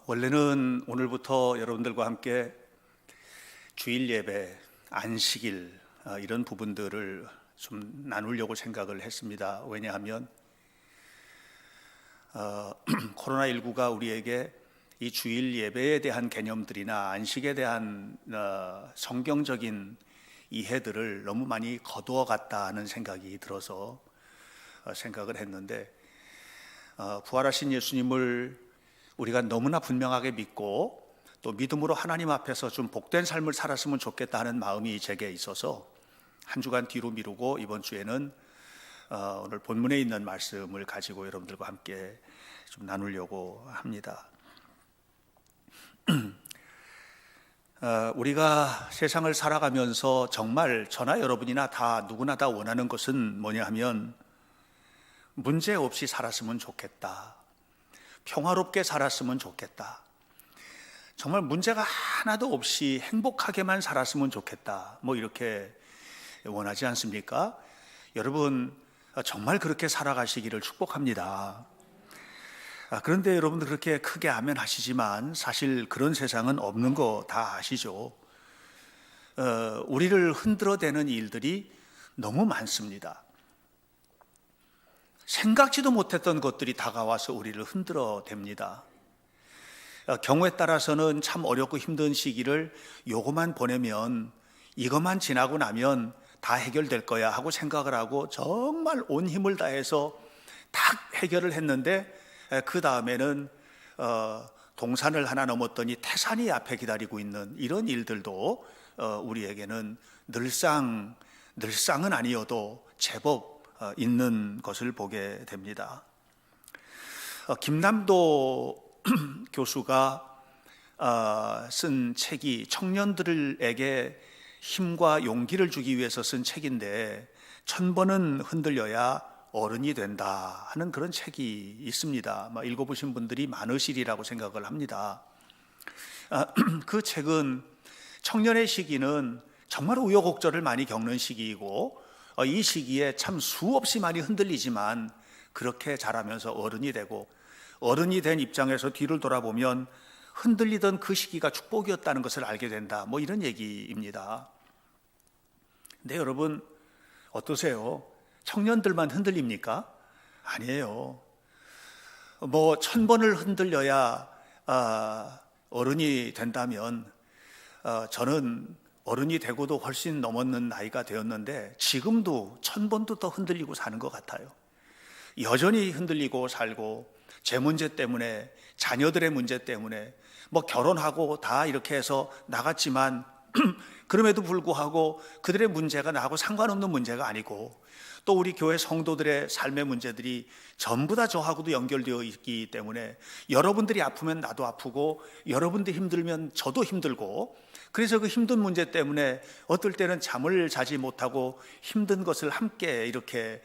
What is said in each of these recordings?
원래는 오늘부터 여러분들과 함께 주일 예배, 안식일 이런 부분들을 좀 나누려고 생각을 했습니다. 왜냐하면 코로나19가 우리에게 이 주일 예배에 대한 개념들이나 안식에 대한 성경적인 이해들을 너무 많이 거두어 갔다 하는 생각이 들어서 생각을 했는데, 부활하신 예수님을 우리가 너무나 분명하게 믿고 또 믿음으로 하나님 앞에서 좀 복된 삶을 살았으면 좋겠다 하는 마음이 제게 있어서 한 주간 뒤로 미루고 이번 주에는 오늘 본문에 있는 말씀을 가지고 여러분들과 함께 좀 나누려고 합니다. 우리가 세상을 살아가면서 정말 저나 여러분이나 다 누구나 다 원하는 것은 뭐냐 하면 문제 없이 살았으면 좋겠다, 평화롭게 살았으면 좋겠다, 정말 문제가 하나도 없이 행복하게만 살았으면 좋겠다, 이렇게 원하지 않습니까? 여러분 정말 그렇게 살아가시기를 축복합니다. 그런데 여러분들 그렇게 크게 아멘 하시지만 사실 그런 세상은 없는 거 다 아시죠? 우리를 흔들어대는 일들이 너무 많습니다. 생각지도 못했던 것들이 다가와서 우리를 흔들어댑니다. 경우에 따라서는 참 어렵고 힘든 시기를 요거만 보내면, 이것만 지나고 나면 다 해결될 거야 하고 생각을 하고 정말 온 힘을 다해서 딱 해결을 했는데, 그 다음에는 동산을 하나 넘었더니 태산이 앞에 기다리고 있는 이런 일들도 우리에게는 늘상은 아니어도 제법 있는 것을 보게 됩니다. 김남도 교수가 쓴 책이 청년들에게 힘과 용기를 주기 위해서 쓴 책인데, 1000번은 흔들려야 어른이 된다 하는 그런 책이 있습니다. 읽어보신 분들이 많으시리라고 생각을 합니다. 그 책은 청년의 시기는 정말 우여곡절을 많이 겪는 시기이고, 이 시기에 참 수없이 많이 흔들리지만 그렇게 자라면서 어른이 되고, 어른이 된 입장에서 뒤를 돌아보면 흔들리던 그 시기가 축복이었다는 것을 알게 된다, 이런 얘기입니다. 근데 여러분 어떠세요? 청년들만 흔들립니까? 아니에요. 1000번을 흔들려야 어른이 된다면, 저는 어른이 되고도 훨씬 넘었는 나이가 되었는데 지금도 1000번도 더 흔들리고 사는 것 같아요. 여전히 흔들리고 살고, 제 문제 때문에, 자녀들의 문제 때문에, 결혼하고 다 이렇게 해서 나갔지만 그럼에도 불구하고 그들의 문제가 나하고 상관없는 문제가 아니고, 또 우리 교회 성도들의 삶의 문제들이 전부 다 저하고도 연결되어 있기 때문에 여러분들이 아프면 나도 아프고, 여러분들이 힘들면 저도 힘들고, 그래서 그 힘든 문제 때문에 어떨 때는 잠을 자지 못하고 힘든 것을 함께 이렇게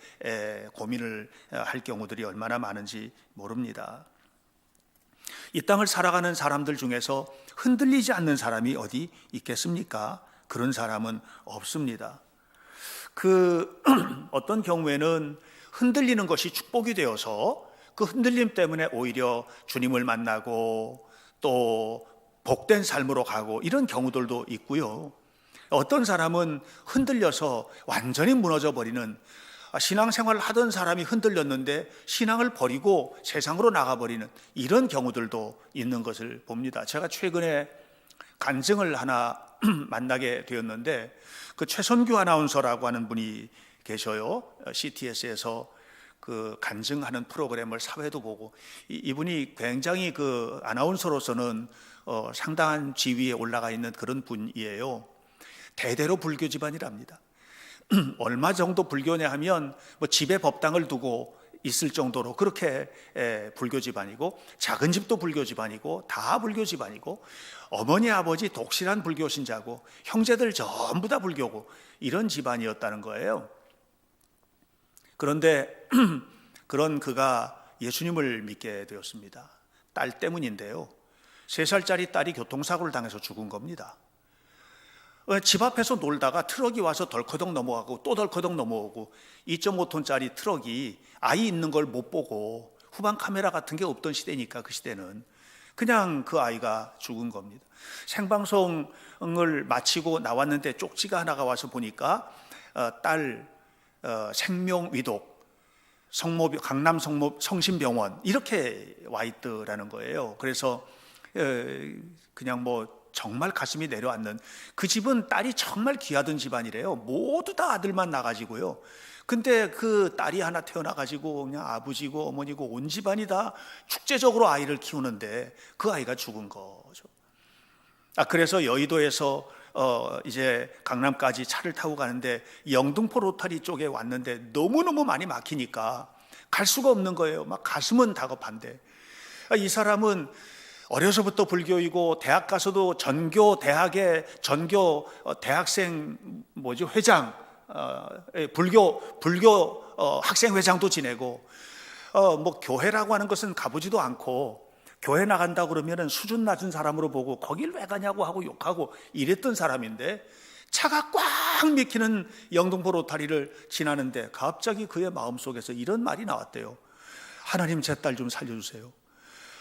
고민을 할 경우들이 얼마나 많은지 모릅니다. 이 땅을 살아가는 사람들 중에서 흔들리지 않는 사람이 어디 있겠습니까? 그런 사람은 없습니다. 어떤 경우에는 흔들리는 것이 축복이 되어서 그 흔들림 때문에 오히려 주님을 만나고 또 복된 삶으로 가고, 이런 경우들도 있고요. 어떤 사람은 흔들려서 완전히 무너져 버리는, 신앙생활을 하던 사람이 흔들렸는데 신앙을 버리고 세상으로 나가버리는 이런 경우들도 있는 것을 봅니다. 제가 최근에 간증을 하나 만나게 되었는데, 그 최선규 아나운서라고 하는 분이 계셔요. CTS에서 그 간증하는 프로그램을 사회도 보고, 이분이 굉장히 그 아나운서로서는 상당한 지위에 올라가 있는 그런 분이에요. 대대로 불교 집안이랍니다. 얼마 정도 불교냐 하면 집에 법당을 두고 있을 정도로 그렇게 불교 집안이고, 작은 집도 불교 집안이고, 다 불교 집안이고, 어머니 아버지 독실한 불교 신자고, 형제들 전부 다 불교고, 이런 집안이었다는 거예요. 그런데 그런 그가 예수님을 믿게 되었습니다. 딸 때문인데요, 3살짜리 딸이 교통사고를 당해서 죽은 겁니다. 집 앞에서 놀다가 트럭이 와서 덜커덕 넘어가고 또 덜커덕 넘어오고, 2.5톤짜리 트럭이 아이 있는 걸 못 보고, 후방 카메라 같은 게 없던 시대니까 그 시대는 그냥 그 아이가 죽은 겁니다. 생방송을 마치고 나왔는데 쪽지가 하나가 와서 보니까 딸 생명위독 강남 성심병원 이렇게 와 있더라는 거예요. 그래서 그냥 뭐 정말 가슴이 내려앉는, 그 집은 딸이 정말 귀하던 집안이래요. 모두 다 아들만 나가지고요. 근데 그 딸이 하나 태어나가지고 그냥 아버지고 어머니고 온 집안이 다 축제적으로 아이를 키우는데 그 아이가 죽은 거죠. 그래서 여의도에서 이제 강남까지 차를 타고 가는데 영등포 로터리 쪽에 왔는데 너무너무 많이 막히니까 갈 수가 없는 거예요. 막 가슴은 다급한데, 이 사람은 어려서부터 불교이고 대학 가서도 전교 대학의 전교 대학생 회장, 불교 학생 회장도 지내고, 뭐 교회라고 하는 것은 가보지도 않고, 교회 나간다 그러면은 수준 낮은 사람으로 보고 거길 왜 가냐고 하고 욕하고 이랬던 사람인데, 차가 꽉 막히는 영등포 로타리를 지나는데 갑자기 그의 마음속에서 이런 말이 나왔대요. 하나님, 제 딸 좀 살려주세요.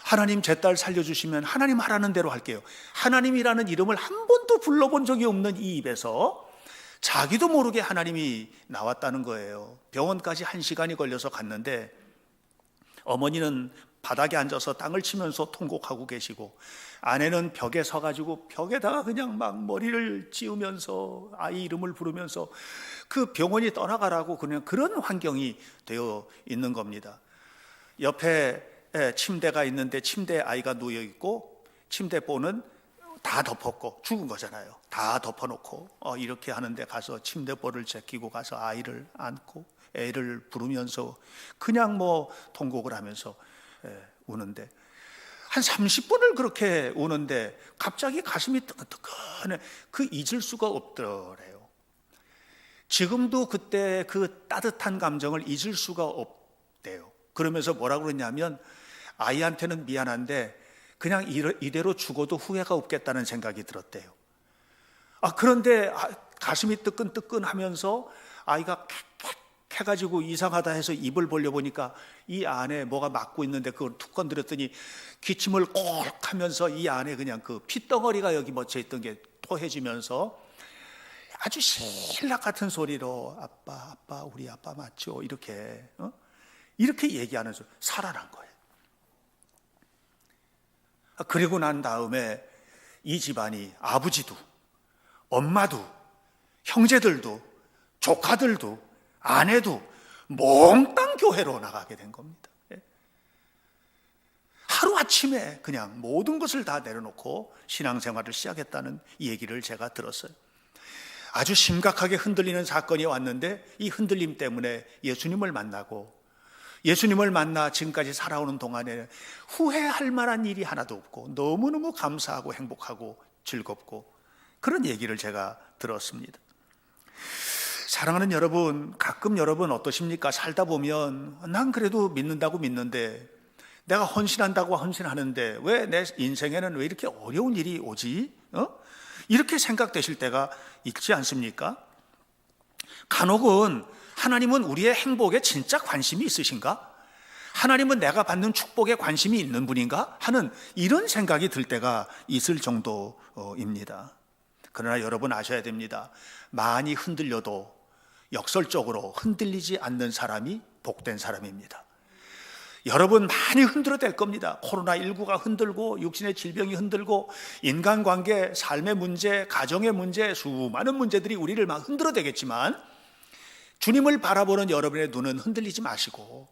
하나님, 제 딸 살려주시면 하나님 하라는 대로 할게요. 하나님이라는 이름을 한 번도 불러본 적이 없는 이 입에서 자기도 모르게 하나님이 나왔다는 거예요. 병원까지 1시간이 걸려서 갔는데 어머니는 바닥에 앉아서 땅을 치면서 통곡하고 계시고, 아내는 벽에 서가지고 벽에다가 그냥 막 머리를 찌우면서 아이 이름을 부르면서 그 병원이 떠나가라고 그냥 그런 환경이 되어 있는 겁니다. 옆에 침대가 있는데 침대에 아이가 누워 있고, 침대보는 다 덮었고 죽은 거잖아요. 다 덮어놓고 이렇게 하는데 가서 침대보를 제끼고 가서 아이를 안고 애를 부르면서 그냥 뭐 통곡을 하면서 우는데, 한 30분을 그렇게 우는데 갑자기 가슴이 뜨끈뜨끈해. 그 잊을 수가 없더래요. 지금도 그때 그 따뜻한 감정을 잊을 수가 없대요. 그러면서 뭐라고 그랬냐면, 아이한테는 미안한데 그냥 이대로 죽어도 후회가 없겠다는 생각이 들었대요. 그런데 가슴이 뜨끈뜨끈하면서 아이가 킥킥 해가지고 이상하다 해서 입을 벌려보니까 이 안에 뭐가 막고 있는데 그걸 툭 건드렸더니 기침을 꼴 하면서 이 안에 그냥 그 핏덩어리가 여기 묻혀있던 게 토해지면서 아주 신락 같은 소리로 아빠 우리 아빠 맞죠? 이렇게 얘기하는 소리, 살아난 거예요. 그리고 난 다음에 이 집안이 아버지도 엄마도 형제들도 조카들도 아내도 몽땅 교회로 나가게 된 겁니다. 하루아침에 그냥 모든 것을 다 내려놓고 신앙생활을 시작했다는 얘기를 제가 들었어요. 아주 심각하게 흔들리는 사건이 왔는데 이 흔들림 때문에 예수님을 만나고, 예수님을 만나 지금까지 살아오는 동안에 후회할 만한 일이 하나도 없고 너무너무 감사하고 행복하고 즐겁고, 그런 얘기를 제가 들었습니다. 사랑하는 여러분, 가끔 여러분 어떠십니까? 살다 보면 난 그래도 믿는다고 믿는데, 내가 헌신한다고 헌신하는데 왜 내 인생에는 왜 이렇게 어려운 일이 오지? 이렇게 생각되실 때가 있지 않습니까? 간혹은 하나님은 우리의 행복에 진짜 관심이 있으신가? 하나님은 내가 받는 축복에 관심이 있는 분인가? 하는 이런 생각이 들 때가 있을 정도입니다. 그러나 여러분 아셔야 됩니다. 많이 흔들려도 역설적으로 흔들리지 않는 사람이 복된 사람입니다. 여러분 많이 흔들어댈 겁니다. 코로나19가 흔들고, 육신의 질병이 흔들고, 인간관계, 삶의 문제, 가정의 문제, 수많은 문제들이 우리를 막 흔들어대겠지만, 주님을 바라보는 여러분의 눈은 흔들리지 마시고,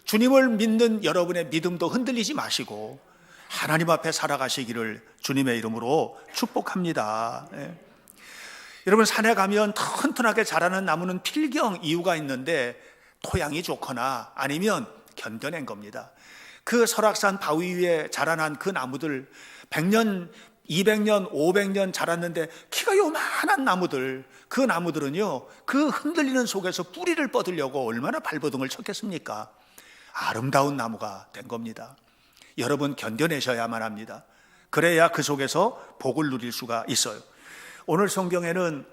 주님을 믿는 여러분의 믿음도 흔들리지 마시고, 하나님 앞에 살아가시기를 주님의 이름으로 축복합니다. 여러분, 산에 가면 튼튼하게 자라는 나무는 필경 이유가 있는데, 토양이 좋거나 아니면 견뎌낸 겁니다. 그 설악산 바위 위에 자라난 그 나무들, 100년, 200년, 500년 자랐는데 키가 요만한 나무들, 그 나무들은요, 그 흔들리는 속에서 뿌리를 뻗으려고 얼마나 발버둥을 쳤겠습니까? 아름다운 나무가 된 겁니다. 여러분 견뎌내셔야만 합니다. 그래야 그 속에서 복을 누릴 수가 있어요. 오늘 성경에는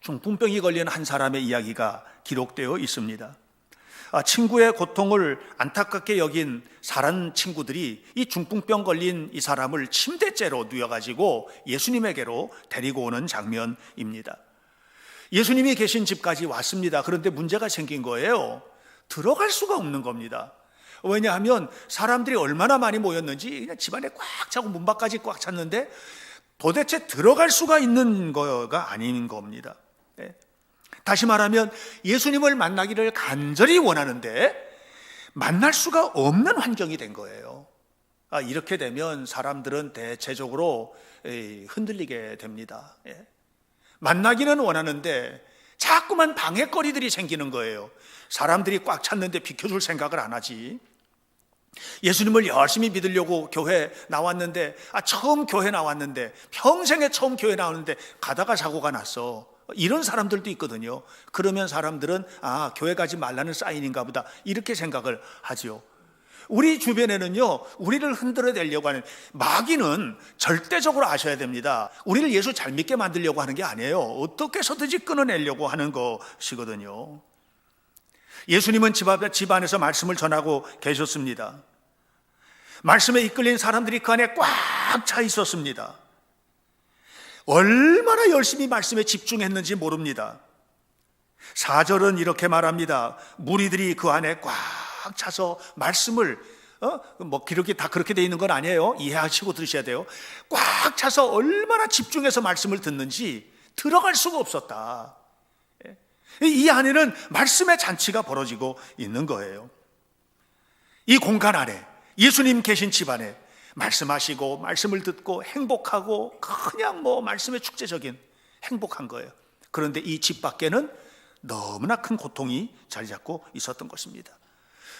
중풍병이 걸린 한 사람의 이야기가 기록되어 있습니다. 친구의 고통을 안타깝게 여긴 사란 친구들이 이 중풍병 걸린 이 사람을 침대째로 누워가지고 예수님에게로 데리고 오는 장면입니다. 예수님이 계신 집까지 왔습니다. 그런데 문제가 생긴 거예요. 들어갈 수가 없는 겁니다. 왜냐하면 사람들이 얼마나 많이 모였는지 그냥 집안에 꽉 차고 문 밖까지 꽉 찼는데 도대체 들어갈 수가 있는 거가 아닌 겁니다. 다시 말하면 예수님을 만나기를 간절히 원하는데 만날 수가 없는 환경이 된 거예요. 이렇게 되면 사람들은 대체적으로 흔들리게 됩니다. 만나기는 원하는데 자꾸만 방해거리들이 생기는 거예요. 사람들이 꽉 찼는데 비켜줄 생각을 안 하지. 예수님을 열심히 믿으려고 교회 나왔는데 처음 교회 나왔는데 평생에 처음 교회 나왔는데 가다가 사고가 났어. 이런 사람들도 있거든요. 그러면 사람들은 교회 가지 말라는 사인인가 보다 이렇게 생각을 하죠. 우리 주변에는요, 우리를 흔들어내려고 하는 마귀는 절대적으로 아셔야 됩니다. 우리를 예수 잘 믿게 만들려고 하는 게 아니에요. 어떻게 해서든지 끊어내려고 하는 것이거든요. 예수님은 집 안에서 말씀을 전하고 계셨습니다. 말씀에 이끌린 사람들이 그 안에 꽉 차 있었습니다. 얼마나 열심히 말씀에 집중했는지 모릅니다. 4절은 이렇게 말합니다. 무리들이 그 안에 꽉 차서 말씀을 기록이 다 그렇게 돼 있는 건 아니에요. 이해하시고 들으셔야 돼요. 꽉 차서 얼마나 집중해서 말씀을 듣는지 들어갈 수가 없었다. 이 안에는 말씀의 잔치가 벌어지고 있는 거예요. 이 공간 안에 예수님 계신 집 안에 말씀하시고 말씀을 듣고 행복하고 그냥 말씀의 축제적인 행복한 거예요. 그런데 이 집 밖에는 너무나 큰 고통이 자리 잡고 있었던 것입니다.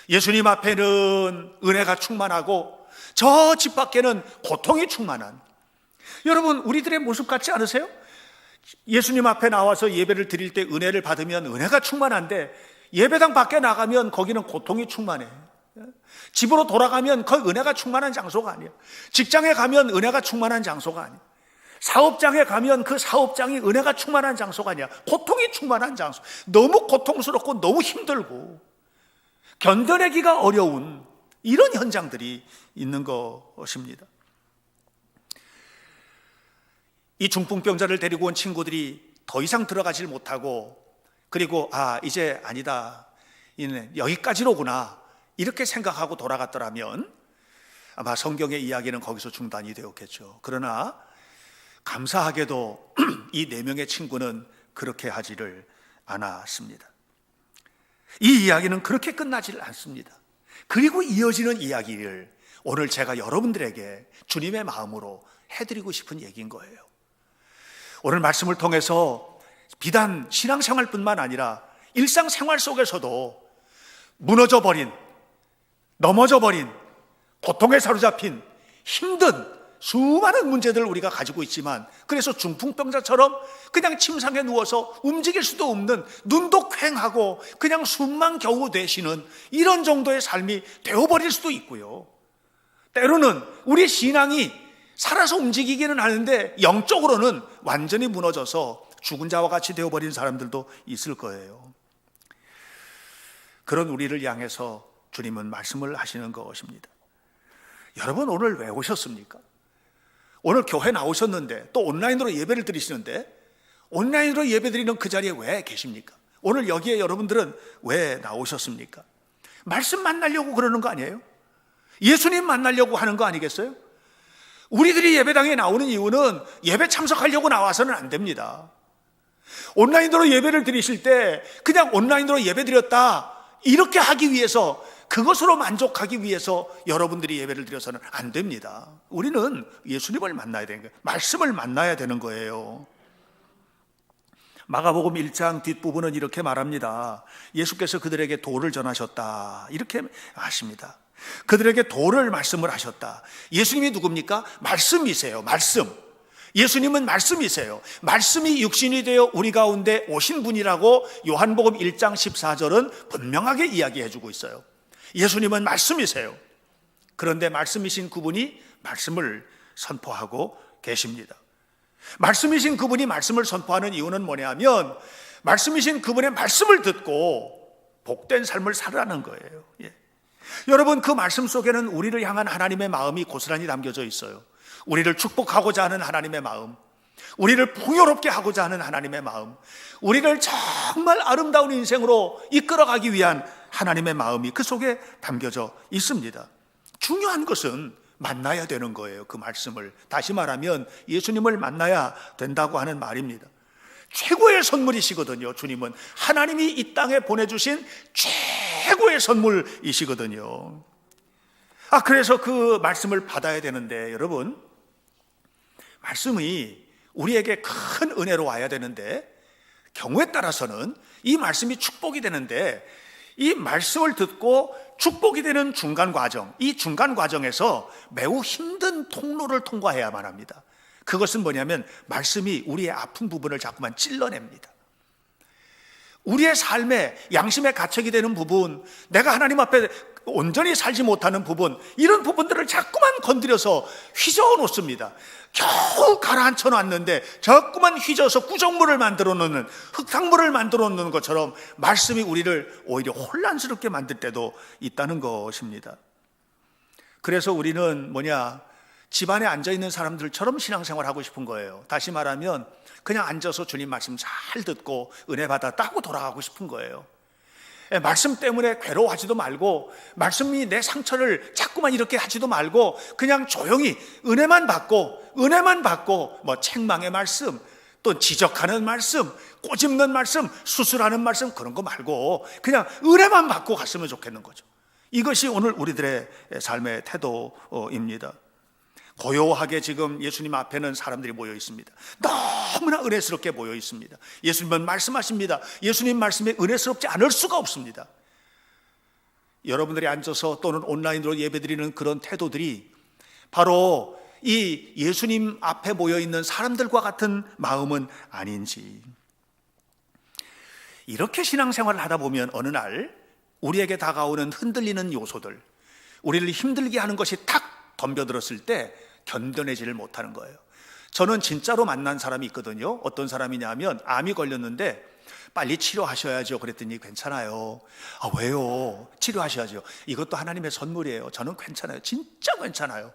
예수님 앞에는 은혜가 충만하고 저 집 밖에는 고통이 충만한, 여러분 우리들의 모습 같지 않으세요? 예수님 앞에 나와서 예배를 드릴 때 은혜를 받으면 은혜가 충만한데 예배당 밖에 나가면 거기는 고통이 충만해. 집으로 돌아가면 거기 은혜가 충만한 장소가 아니야. 직장에 가면 은혜가 충만한 장소가 아니야. 사업장에 가면 그 사업장이 은혜가 충만한 장소가 아니야. 고통이 충만한 장소. 너무 고통스럽고 너무 힘들고 견뎌내기가 어려운 이런 현장들이 있는 것입니다. 이 중풍병자를 데리고 온 친구들이 더 이상 들어가질 못하고, 그리고 이제 아니다, 여기까지로구나 이렇게 생각하고 돌아갔더라면 아마 성경의 이야기는 거기서 중단이 되었겠죠. 그러나 감사하게도 이 4명의 친구는 그렇게 하지를 않았습니다. 이 이야기는 그렇게 끝나지를 않습니다. 그리고 이어지는 이야기를 오늘 제가 여러분들에게 주님의 마음으로 해드리고 싶은 얘기인 거예요. 오늘 말씀을 통해서 비단 신앙생활뿐만 아니라 일상생활 속에서도 무너져버린, 넘어져버린, 고통에 사로잡힌 힘든 수많은 문제들을 우리가 가지고 있지만, 그래서 중풍병자처럼 그냥 침상에 누워서 움직일 수도 없는, 눈도 퀭하고 그냥 숨만 겨우 내쉬는 이런 정도의 삶이 되어버릴 수도 있고요. 때로는 우리 신앙이 살아서 움직이기는 하는데 영적으로는 완전히 무너져서 죽은 자와 같이 되어버린 사람들도 있을 거예요. 그런 우리를 향해서 주님은 말씀을 하시는 것입니다. 여러분 오늘 왜 오셨습니까? 오늘 교회 나오셨는데 또 온라인으로 예배를 드리시는데 온라인으로 예배 드리는 그 자리에 왜 계십니까? 오늘 여기에 여러분들은 왜 나오셨습니까? 말씀 만나려고 그러는 거 아니에요? 예수님 만나려고 하는 거 아니겠어요? 우리들이 예배당에 나오는 이유는 예배 참석하려고 나와서는 안 됩니다. 온라인으로 예배를 드리실 때 그냥 온라인으로 예배 드렸다 이렇게 하기 위해서, 그것으로 만족하기 위해서 여러분들이 예배를 드려서는 안 됩니다. 우리는 예수님을 만나야 되는 거예요. 말씀을 만나야 되는 거예요. 마가복음 1장 뒷부분은 이렇게 말합니다. 예수께서 그들에게 도를 전하셨다 이렇게 하십니다. 그들에게 도를 말씀을 하셨다. 예수님이 누굽니까? 말씀이세요. 말씀. 예수님은 말씀이세요. 말씀이 육신이 되어 우리 가운데 오신 분이라고 요한복음 1장 14절은 분명하게 이야기해 주고 있어요. 예수님은 말씀이세요. 그런데 말씀이신 그분이 말씀을 선포하고 계십니다. 말씀이신 그분이 말씀을 선포하는 이유는 뭐냐면, 말씀이신 그분의 말씀을 듣고 복된 삶을 살으라는 거예요. 예. 여러분, 그 말씀 속에는 우리를 향한 하나님의 마음이 고스란히 담겨져 있어요. 우리를 축복하고자 하는 하나님의 마음, 우리를 풍요롭게 하고자 하는 하나님의 마음, 우리를 정말 아름다운 인생으로 이끌어가기 위한 하나님의 마음이 그 속에 담겨져 있습니다. 중요한 것은 만나야 되는 거예요. 그 말씀을, 다시 말하면 예수님을 만나야 된다고 하는 말입니다. 최고의 선물이시거든요. 주님은 하나님이 이 땅에 보내주신 최고의 선물이시거든요. 그래서 그 말씀을 받아야 되는데, 여러분, 말씀이 우리에게 큰 은혜로 와야 되는데, 경우에 따라서는 이 말씀이 축복이 되는데, 이 말씀을 듣고 축복이 되는 중간 과정, 이 중간 과정에서 매우 힘든 통로를 통과해야만 합니다. 그것은 뭐냐면 말씀이 우리의 아픈 부분을 자꾸만 찔러냅니다. 우리의 삶에 양심의 가책이 되는 부분, 내가 하나님 앞에 온전히 살지 못하는 부분, 이런 부분들을 자꾸만 건드려서 휘저어 놓습니다. 겨우 가라앉혀 놨는데 자꾸만 휘저어서 구정물을 만들어 놓는, 흙탕물을 만들어 놓는 것처럼 말씀이 우리를 오히려 혼란스럽게 만들 때도 있다는 것입니다. 그래서 우리는 집안에 앉아있는 사람들처럼 신앙생활하고 싶은 거예요. 다시 말하면 그냥 앉아서 주님 말씀 잘 듣고 은혜 받았다고 돌아가고 싶은 거예요. 말씀 때문에 괴로워하지도 말고, 말씀이 내 상처를 자꾸만 이렇게 하지도 말고, 그냥 조용히 은혜만 받고 책망의 말씀, 또 지적하는 말씀, 꼬집는 말씀, 수술하는 말씀, 그런 거 말고 그냥 은혜만 받고 갔으면 좋겠는 거죠. 이것이 오늘 우리들의 삶의 태도입니다. 고요하게 지금 예수님 앞에는 사람들이 모여 있습니다. 너무나 은혜스럽게 모여 있습니다. 예수님은 말씀하십니다. 예수님 말씀에 은혜스럽지 않을 수가 없습니다. 여러분들이 앉아서 또는 온라인으로 예배드리는 그런 태도들이 바로 이 예수님 앞에 모여 있는 사람들과 같은 마음은 아닌지. 이렇게 신앙생활을 하다 보면 어느 날 우리에게 다가오는 흔들리는 요소들, 우리를 힘들게 하는 것이 탁 덤벼들었을 때 견뎌내지를 못하는 거예요. 저는 진짜로 만난 사람이 있거든요. 어떤 사람이냐면 암이 걸렸는데 빨리 치료하셔야죠. 그랬더니 괜찮아요. 왜요? 치료하셔야죠. 이것도 하나님의 선물이에요. 저는 괜찮아요. 진짜 괜찮아요.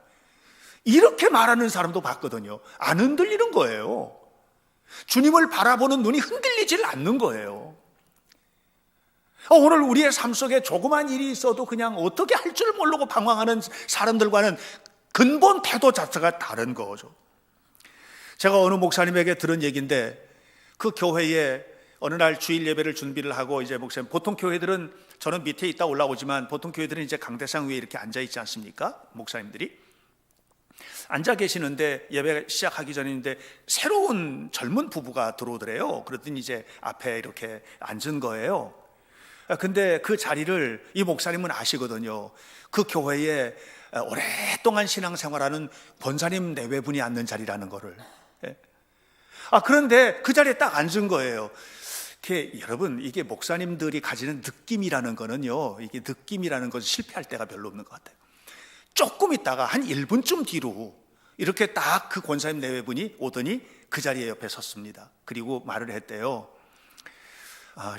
이렇게 말하는 사람도 봤거든요. 안 흔들리는 거예요. 주님을 바라보는 눈이 흔들리질 않는 거예요. 오늘 우리의 삶 속에 조그만 일이 있어도 그냥 어떻게 할 줄 모르고 방황하는 사람들과는 근본 태도 자체가 다른 거죠. 제가 어느 목사님에게 들은 얘기인데, 그 교회에 어느 날 주일 예배를 준비를 하고, 이제 목사님, 보통 교회들은, 저는 밑에 있다 올라오지만 보통 교회들은 이제 강대상 위에 이렇게 앉아 있지 않습니까? 목사님들이 앉아 계시는데 예배 시작하기 전인데 새로운 젊은 부부가 들어오더래요. 그랬더니 이제 앞에 이렇게 앉은 거예요. 근데 그 자리를 이 목사님은 아시거든요. 그 교회에 오랫동안 신앙생활하는 권사님 내외분이 앉는 자리라는 거를. 그런데 그 자리에 딱 앉은 거예요. 여러분, 이게 목사님들이 가지는 느낌이라는 거는요, 이게 느낌이라는 것은 실패할 때가 별로 없는 것 같아요. 조금 있다가 한 1분쯤 뒤로 이렇게 딱 그 권사님 내외분이 오더니 그 자리에 옆에 섰습니다. 그리고 말을 했대요.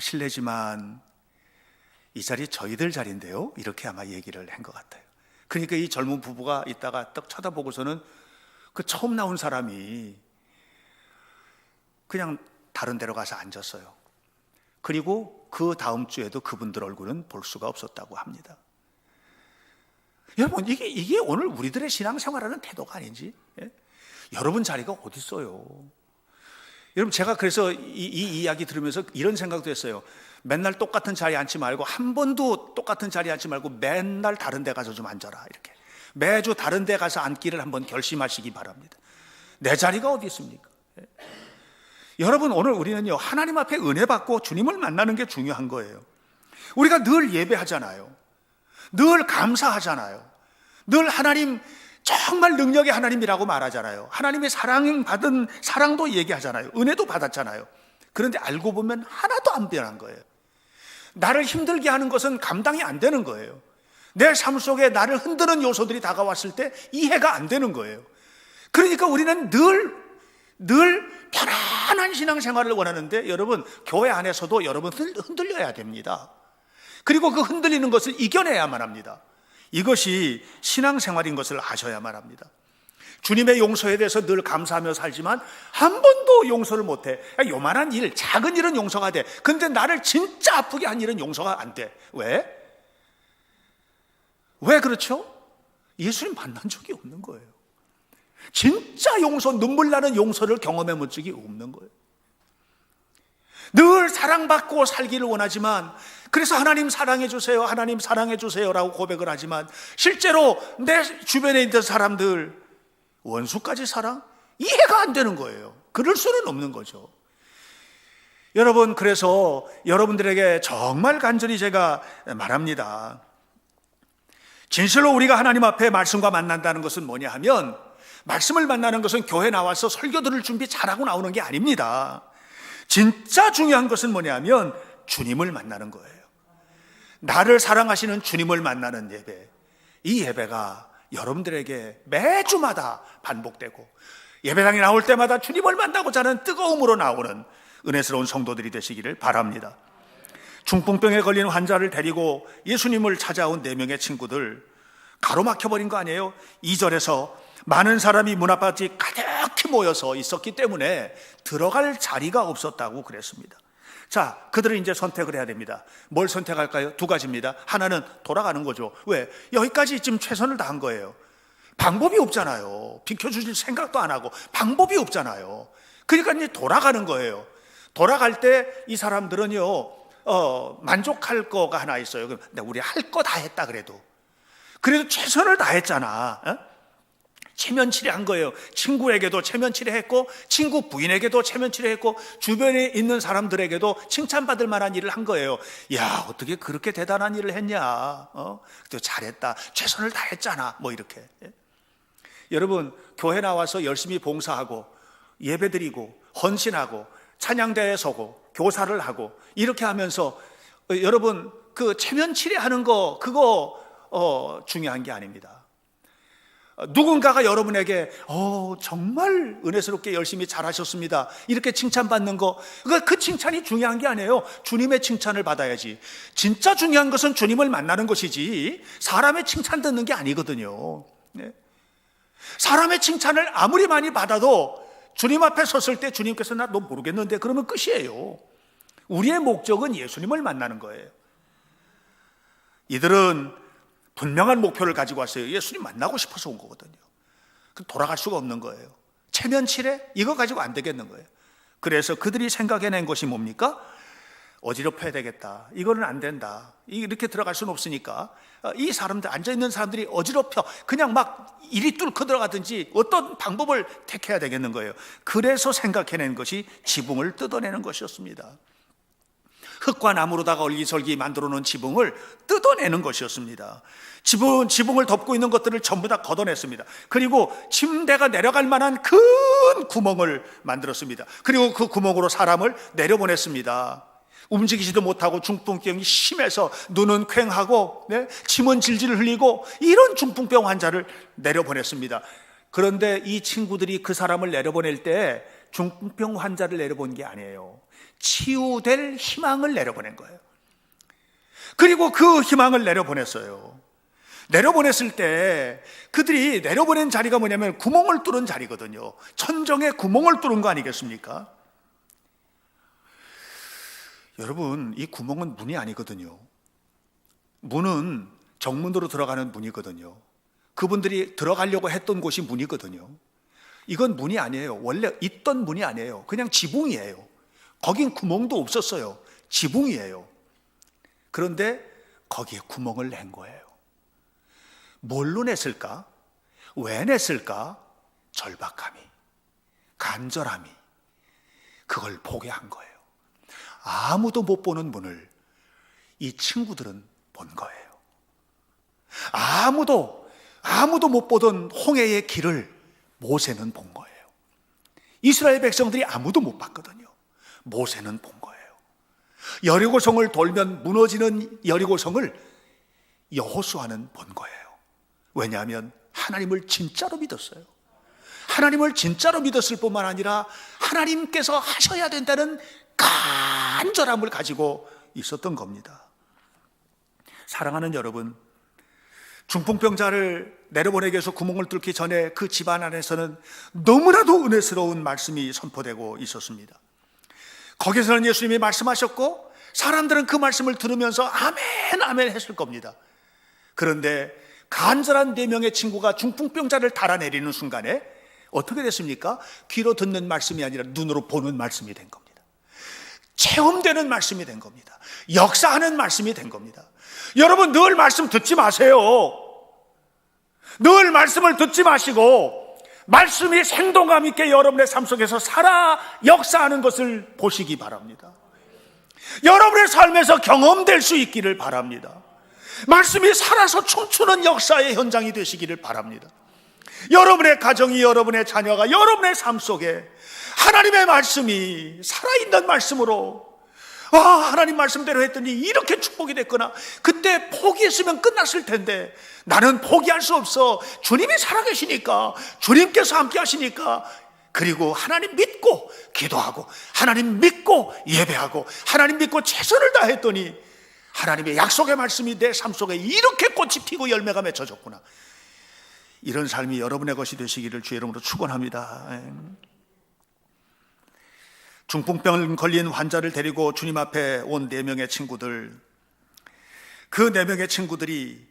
실례지만 이 자리 저희들 자리인데요, 이렇게 아마 얘기를 한 것 같아요. 그러니까 이 젊은 부부가 있다가 딱 쳐다보고서는 그 처음 나온 사람이 그냥 다른 데로 가서 앉았어요. 그리고 그 다음 주에도 그분들 얼굴은 볼 수가 없었다고 합니다. 여러분, 이게 오늘 우리들의 신앙생활하는 태도가 아닌지? 예? 여러분 자리가 어디 있어요? 여러분, 제가 그래서 이 이야기 들으면서 이런 생각도 했어요. 맨날 똑같은 자리에 앉지 말고, 한 번도 똑같은 자리에 앉지 말고 맨날 다른 데 가서 좀 앉아라. 이렇게 매주 다른 데 가서 앉기를 한번 결심하시기 바랍니다. 내 자리가 어디 있습니까? 예? 여러분, 오늘 우리는요, 하나님 앞에 은혜 받고 주님을 만나는 게 중요한 거예요. 우리가 늘 예배하잖아요. 늘 감사하잖아요. 늘 하나님, 정말 능력의 하나님이라고 말하잖아요. 하나님의 사랑받은 사랑도 얘기하잖아요. 은혜도 받았잖아요. 그런데 알고 보면 하나도 안 변한 거예요. 나를 힘들게 하는 것은 감당이 안 되는 거예요. 내 삶 속에 나를 흔드는 요소들이 다가왔을 때 이해가 안 되는 거예요. 그러니까 우리는 늘 편안한 신앙생활을 원하는데, 여러분, 교회 안에서도 여러분 흔들려야 됩니다. 그리고 그 흔들리는 것을 이겨내야만 합니다. 이것이 신앙생활인 것을 아셔야만 합니다. 주님의 용서에 대해서 늘 감사하며 살지만 한 번도 용서를 못해. 요만한 일, 작은 일은 용서가 돼. 근데 나를 진짜 아프게 한 일은 용서가 안 돼. 왜? 왜 그렇죠? 예수님 만난 적이 없는 거예요. 진짜 용서, 눈물 나는 용서를 경험해 본 적이 없는 거예요. 늘 사랑받고 살기를 원하지만, 그래서 하나님 사랑해 주세요, 하나님 사랑해 주세요라고 고백을 하지만 실제로 내 주변에 있는 사람들, 원수까지 사랑? 이해가 안 되는 거예요. 그럴 수는 없는 거죠. 여러분, 그래서 여러분들에게 정말 간절히 제가 말합니다. 진실로 우리가 하나님 앞에 말씀과 만난다는 것은 뭐냐 하면, 말씀을 만나는 것은 교회 나와서 설교 들을 준비 잘하고 나오는 게 아닙니다. 진짜 중요한 것은 뭐냐 하면 주님을 만나는 거예요. 나를 사랑하시는 주님을 만나는 예배. 이 예배가 여러분들에게 매주마다 반복되고 예배당에 나올 때마다 주님을 만나고자 하는 뜨거움으로 나오는 은혜스러운 성도들이 되시기를 바랍니다. 중풍병에 걸린 환자를 데리고 예수님을 찾아온 4명의 친구들, 가로막혀버린 거 아니에요? 2절에서 많은 사람이 문 앞까지 가득히 모여서 있었기 때문에 들어갈 자리가 없었다고 그랬습니다. 자, 그들은 이제 선택을 해야 됩니다. 뭘 선택할까요? 2가지입니다. 하나는 돌아가는 거죠. 왜? 여기까지 지금 최선을 다한 거예요. 방법이 없잖아요. 비켜주실 생각도 안 하고 방법이 없잖아요. 그러니까 이제 돌아가는 거예요. 돌아갈 때 이 사람들은요, 만족할 거가 하나 있어요. 그럼 우리 할 거 다 했다 그래도 최선을 다했잖아. 체면 치레한 거예요. 친구에게도 체면 치레했고, 친구 부인에게도 체면 치레했고, 주변에 있는 사람들에게도 칭찬받을 만한 일을 한 거예요. 야, 어떻게 그렇게 대단한 일을 했냐? 또 잘했다. 최선을 다했잖아. 뭐 이렇게. 여러분, 교회 나와서 열심히 봉사하고 예배드리고 헌신하고 찬양대에 서고 교사를 하고 이렇게 하면서 여러분, 그 체면 치레하는 거 그거 중요한 게 아닙니다. 누군가가 여러분에게 정말 은혜스럽게 열심히 잘하셨습니다 이렇게 칭찬받는 거, 그 칭찬이 중요한 게 아니에요. 주님의 칭찬을 받아야지. 진짜 중요한 것은 주님을 만나는 것이지 사람의 칭찬 듣는 게 아니거든요. 사람의 칭찬을 아무리 많이 받아도 주님 앞에 섰을 때 주님께서 나 너 모르겠는데 그러면 끝이에요. 우리의 목적은 예수님을 만나는 거예요. 이들은 분명한 목표를 가지고 왔어요. 예수님 만나고 싶어서 온 거거든요. 돌아갈 수가 없는 거예요. 체면 치레? 이거 가지고 안 되겠는 거예요. 그래서 그들이 생각해낸 것이 뭡니까? 어지럽혀야 되겠다. 이거는 안 된다. 이렇게 들어갈 수는 없으니까 이 사람들, 앉아있는 사람들이 어지럽혀 그냥 막 이리 뚫고 들어가든지 어떤 방법을 택해야 되겠는 거예요. 그래서 생각해낸 것이 지붕을 뜯어내는 것이었습니다. 흙과 나무로다가 얼기설기 만들어 놓은 지붕을 뜯어내는 것이었습니다. 지붕을 덮고 있는 것들을 전부 다 걷어냈습니다. 그리고 침대가 내려갈 만한 큰 구멍을 만들었습니다. 그리고 그 구멍으로 사람을 내려보냈습니다. 움직이지도 못하고 중풍병이 심해서 눈은 퀭하고 침은 질질 흘리고 이런 중풍병 환자를 내려보냈습니다. 그런데 이 친구들이 그 사람을 내려보낼 때 중풍병 환자를 내려본 게 아니에요. 치유될 희망을 내려보낸 거예요. 그리고 그 희망을 내려보냈어요. 내려보냈을 때 그들이 내려보낸 자리가 뭐냐면 구멍을 뚫은 자리거든요. 천정에 구멍을 뚫은 거 아니겠습니까? 여러분, 이 구멍은 문이 아니거든요. 문은 정문으로 들어가는 문이거든요. 그분들이 들어가려고 했던 곳이 문이거든요. 이건 문이 아니에요. 원래 있던 문이 아니에요. 그냥 지붕이에요. 거긴 구멍도 없었어요. 지붕이에요. 그런데 거기에 구멍을 낸 거예요. 뭘로 냈을까? 왜 냈을까? 절박함이, 간절함이 그걸 보게 한 거예요. 아무도 못 보는 문을 이 친구들은 본 거예요. 아무도 못 보던 홍해의 길을 모세는 본 거예요. 이스라엘 백성들이 아무도 못 봤거든요. 모세는 본 거예요. 여리고성을 돌면 무너지는 여리고성을 여호수아는 본 거예요. 왜냐하면 하나님을 진짜로 믿었어요. 하나님을 진짜로 믿었을 뿐만 아니라 하나님께서 하셔야 된다는 간절함을 가지고 있었던 겁니다. 사랑하는 여러분, 중풍병자를 내려보내기 위해서 구멍을 뚫기 전에 그 집안 안에서는 너무나도 은혜스러운 말씀이 선포되고 있었습니다. 거기서는 예수님이 말씀하셨고 사람들은 그 말씀을 들으면서 아멘 아멘 했을 겁니다. 그런데 간절한 4명의 친구가 중풍병자를 달아내리는 순간에 어떻게 됐습니까? 귀로 듣는 말씀이 아니라 눈으로 보는 말씀이 된 겁니다. 체험되는 말씀이 된 겁니다. 역사하는 말씀이 된 겁니다. 여러분, 늘 말씀 듣지 마세요. 늘 말씀을 듣지 마시고 말씀이 생동감 있게 여러분의 삶 속에서 살아 역사하는 것을 보시기 바랍니다. 여러분의 삶에서 경험될 수 있기를 바랍니다. 말씀이 살아서 춤추는 역사의 현장이 되시기를 바랍니다. 여러분의 가정이, 여러분의 자녀가, 여러분의 삶 속에 하나님의 말씀이 살아있는 말씀으로, 하나님 말씀대로 했더니 이렇게 축복이 됐구나. 그때 포기했으면 끝났을 텐데 나는 포기할 수 없어. 주님이 살아계시니까, 주님께서 함께 하시니까, 그리고 하나님 믿고 기도하고 하나님 믿고 예배하고 하나님 믿고 최선을 다했더니 하나님의 약속의 말씀이 내 삶 속에 이렇게 꽃이 피고 열매가 맺혀졌구나. 이런 삶이 여러분의 것이 되시기를 주의 이름으로 축원합니다. 중풍병 걸린 환자를 데리고 주님 앞에 온 4명의 친구들, 그 4명의 친구들이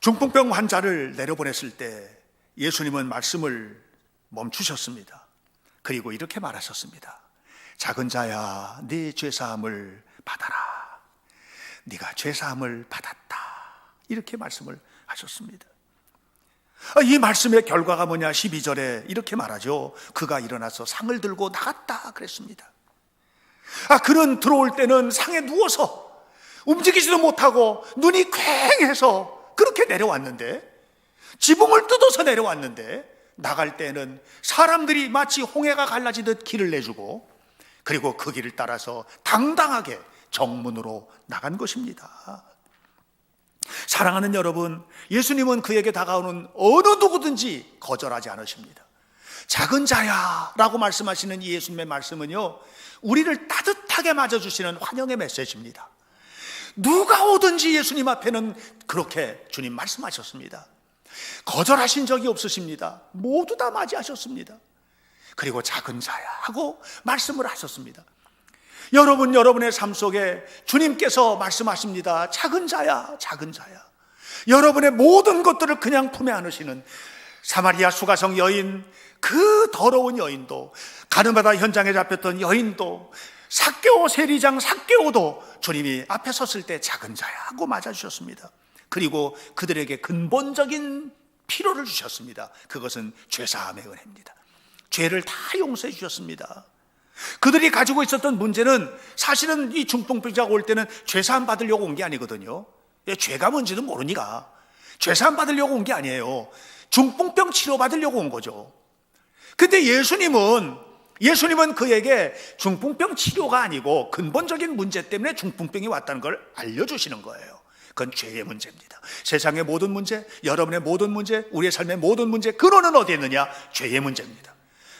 중풍병 환자를 내려보냈을 때 예수님은 말씀을 멈추셨습니다. 그리고 이렇게 말하셨습니다. 작은 자야, 네 죄사함을 받아라. 네가 죄사함을 받았다. 이렇게 말씀을 하셨습니다. 이 말씀의 결과가 뭐냐? 12절에 이렇게 말하죠. 그가 일어나서 상을 들고 나갔다 그랬습니다. 그는 들어올 때는 상에 누워서 움직이지도 못하고 눈이 퀭해서 그렇게 내려왔는데, 지붕을 뜯어서 내려왔는데, 나갈 때는 사람들이 마치 홍해가 갈라지듯 길을 내주고, 그리고 그 길을 따라서 당당하게 정문으로 나간 것입니다. 사랑하는 여러분, 예수님은 그에게 다가오는 어느 누구든지 거절하지 않으십니다. 작은 자야 라고 말씀하시는 이 예수님의 말씀은요, 우리를 따뜻하게 맞아주시는 환영의 메시지입니다. 누가 오든지 예수님 앞에는 그렇게 주님 말씀하셨습니다. 거절하신 적이 없으십니다. 모두 다 맞이하셨습니다. 그리고 작은 자야 하고 말씀을 하셨습니다. 여러분, 여러분의 삶 속에 주님께서 말씀하십니다. 작은 자야, 작은 자야. 여러분의 모든 것들을 그냥 품에 안으시는 사마리아 수가성 여인, 그 더러운 여인도, 가늠하다 현장에 잡혔던 여인도, 삭개오 세리장 삭개오도 주님이 앞에 섰을 때 작은 자야 하고 맞아주셨습니다. 그리고 그들에게 근본적인 필요를 주셨습니다. 그것은 죄사함의 은혜입니다. 죄를 다 용서해 주셨습니다. 그들이 가지고 있었던 문제는 사실은 이 중풍병자가 올 때는 죄사함 받으려고 온 게 아니거든요. 죄가 뭔지도 모르니까 죄사함 받으려고 온 게 아니에요. 중풍병 치료받으려고 온 거죠. 근데 예수님은 그에게 중풍병 치료가 아니고 근본적인 문제 때문에 중풍병이 왔다는 걸 알려주시는 거예요. 그건 죄의 문제입니다. 세상의 모든 문제, 여러분의 모든 문제, 우리의 삶의 모든 문제, 근원은 어디에 있느냐? 죄의 문제입니다.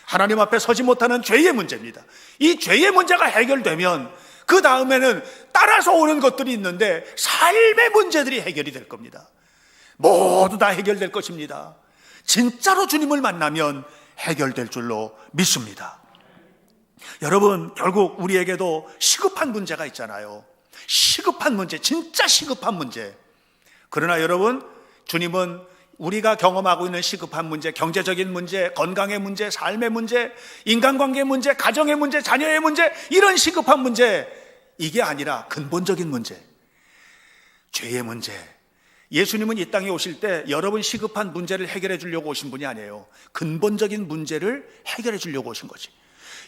하나님 앞에 서지 못하는 죄의 문제입니다. 이 죄의 문제가 해결되면 그 다음에는 따라서 오는 것들이 있는데 삶의 문제들이 해결이 될 겁니다. 모두 다 해결될 것입니다. 진짜로 주님을 만나면 해결될 줄로 믿습니다. 여러분, 결국 우리에게도 시급한 문제가 있잖아요. 시급한 문제, 진짜 시급한 문제. 그러나 여러분, 주님은 우리가 경험하고 있는 시급한 문제, 경제적인 문제, 건강의 문제, 삶의 문제, 인간관계의 문제, 가정의 문제, 자녀의 문제, 이런 시급한 문제, 이게 아니라 근본적인 문제, 죄의 문제. 예수님은 이 땅에 오실 때 여러분 시급한 문제를 해결해 주려고 오신 분이 아니에요. 근본적인 문제를 해결해 주려고 오신 거지.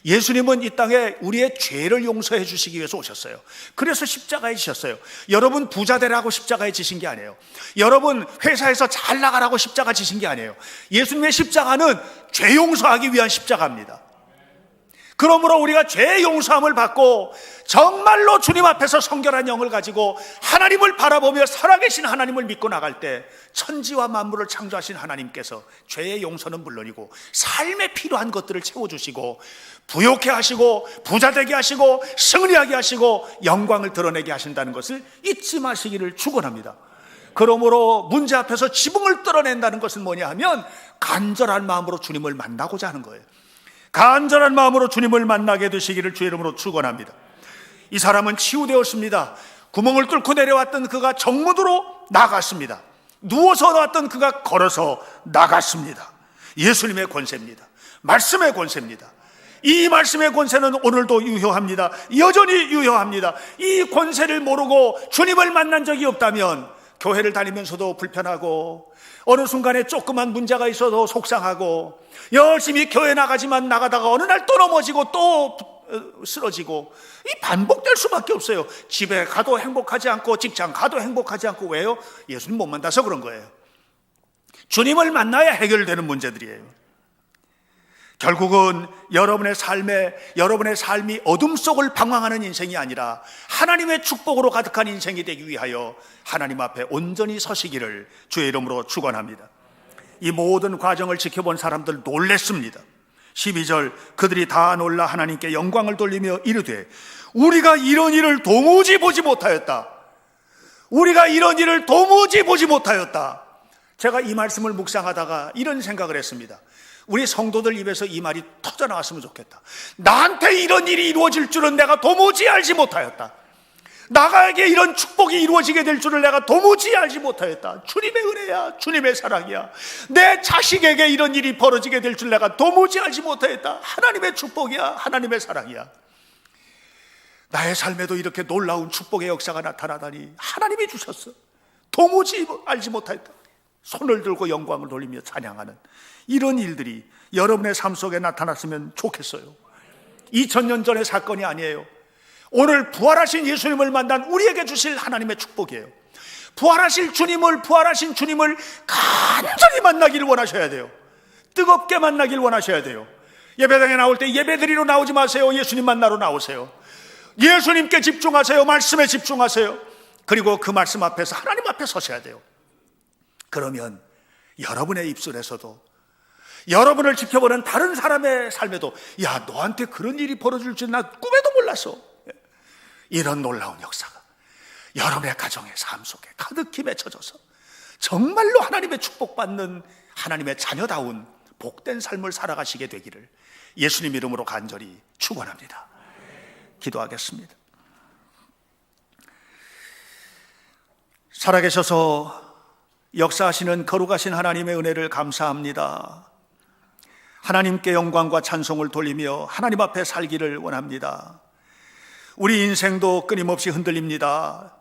예수님은 이 땅에 우리의 죄를 용서해 주시기 위해서 오셨어요. 그래서 십자가에 지셨어요. 여러분 부자 되라고 십자가에 지신 게 아니에요. 여러분 회사에서 잘 나가라고 십자가 지신 게 아니에요. 예수님의 십자가는 죄 용서하기 위한 십자가입니다. 그러므로 우리가 죄의 용서함을 받고 정말로 주님 앞에서 성결한 영을 가지고 하나님을 바라보며 살아계신 하나님을 믿고 나갈 때 천지와 만물을 창조하신 하나님께서 죄의 용서는 물론이고 삶에 필요한 것들을 채워주시고 부욕해 하시고 부자되게 하시고 승리하게 하시고 영광을 드러내게 하신다는 것을 잊지 마시기를 축원합니다. 그러므로 문제 앞에서 지붕을 뚫어낸다는 것은 뭐냐 하면 간절한 마음으로 주님을 만나고자 하는 거예요. 간절한 마음으로 주님을 만나게 되시기를 주의 이름으로 축원합니다. 이 사람은 치유되었습니다. 구멍을 뚫고 내려왔던 그가 정문으로 나갔습니다. 누워서 나왔던 그가 걸어서 나갔습니다. 예수님의 권세입니다. 말씀의 권세입니다. 이 말씀의 권세는 오늘도 유효합니다. 여전히 유효합니다. 이 권세를 모르고 주님을 만난 적이 없다면 교회를 다니면서도 불편하고 어느 순간에 조그만 문제가 있어도 속상하고 열심히 교회 나가지만 나가다가 어느 날 또 넘어지고 또 쓰러지고 이 반복될 수밖에 없어요. 집에 가도 행복하지 않고 직장 가도 행복하지 않고. 왜요? 예수님 못 만나서 그런 거예요. 주님을 만나야 해결되는 문제들이에요. 결국은 여러분의 삶이 어둠 속을 방황하는 인생이 아니라 하나님의 축복으로 가득한 인생이 되기 위하여 하나님 앞에 온전히 서시기를 주의 이름으로 축원합니다. 이 모든 과정을 지켜본 사람들 놀랬습니다. 12절 그들이 다 놀라 하나님께 영광을 돌리며 이르되 우리가 이런 일을 도무지 보지 못하였다. 우리가 이런 일을 도무지 보지 못하였다. 제가 이 말씀을 묵상하다가 이런 생각을 했습니다. 우리 성도들 입에서 이 말이 터져 나왔으면 좋겠다. 나한테 이런 일이 이루어질 줄은 내가 도무지 알지 못하였다. 나에게 이런 축복이 이루어지게 될 줄을 내가 도무지 알지 못하였다. 주님의 은혜야, 주님의 사랑이야. 내 자식에게 이런 일이 벌어지게 될 줄 내가 도무지 알지 못하였다. 하나님의 축복이야, 하나님의 사랑이야. 나의 삶에도 이렇게 놀라운 축복의 역사가 나타나다니 하나님이 주셨어. 도무지 알지 못하였다. 손을 들고 영광을 돌리며 찬양하는 이런 일들이 여러분의 삶 속에 나타났으면 좋겠어요. 2000년 전의 사건이 아니에요. 오늘 부활하신 예수님을 만난 우리에게 주실 하나님의 축복이에요. 부활하신 주님을 간절히 만나기를 원하셔야 돼요. 뜨겁게 만나기를 원하셔야 돼요. 예배당에 나올 때 예배드리러 나오지 마세요. 예수님 만나러 나오세요. 예수님께 집중하세요. 말씀에 집중하세요. 그리고 그 말씀 앞에서 하나님 앞에 서셔야 돼요. 그러면 여러분의 입술에서도 여러분을 지켜보는 다른 사람의 삶에도 야, 너한테 그런 일이 벌어질 줄 나 꿈에도 몰랐어. 이런 놀라운 역사가 여러분의 가정의 삶 속에 가득히 맺혀져서 정말로 하나님의 축복받는 하나님의 자녀다운 복된 삶을 살아가시게 되기를 예수님 이름으로 간절히 축원합니다. 기도하겠습니다. 살아계셔서 역사하시는 거룩하신 하나님의 은혜를 감사합니다. 하나님께 영광과 찬송을 돌리며 하나님 앞에 살기를 원합니다. 우리 인생도 끊임없이 흔들립니다.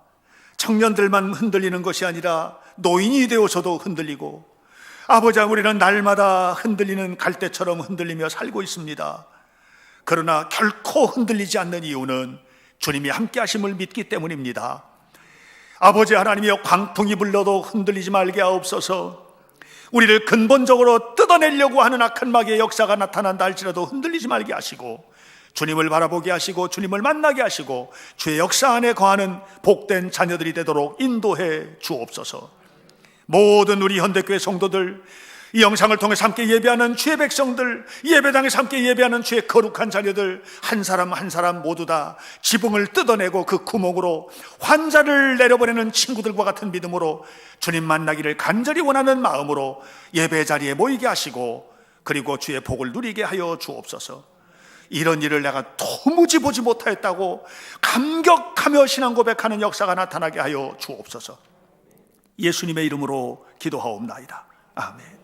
청년들만 흔들리는 것이 아니라 노인이 되어서도 흔들리고 아버지, 우리는 날마다 흔들리는 갈대처럼 흔들리며 살고 있습니다. 그러나 결코 흔들리지 않는 이유는 주님이 함께 하심을 믿기 때문입니다. 아버지 하나님이여, 광풍이 불러도 흔들리지 말게 하옵소서. 우리를 근본적으로 뜯어내려고 하는 악한 마귀의 역사가 나타난다 할지라도 흔들리지 말게 하시고 주님을 바라보게 하시고 주님을 만나게 하시고 주의 역사 안에 거하는 복된 자녀들이 되도록 인도해 주옵소서. 모든 우리 현대교회 성도들, 이 영상을 통해 함께 예배하는 주의 백성들, 예배당에서 함께 예배하는 주의 거룩한 자녀들, 한 사람 한 사람 모두 다 지붕을 뜯어내고 그 구멍으로 환자를 내려보내는 친구들과 같은 믿음으로 주님 만나기를 간절히 원하는 마음으로 예배 자리에 모이게 하시고 그리고 주의 복을 누리게 하여 주옵소서. 이런 일을 내가 도무지 보지 못하였다고 감격하며 신앙 고백하는 역사가 나타나게 하여 주옵소서. 예수님의 이름으로 기도하옵나이다. 아멘.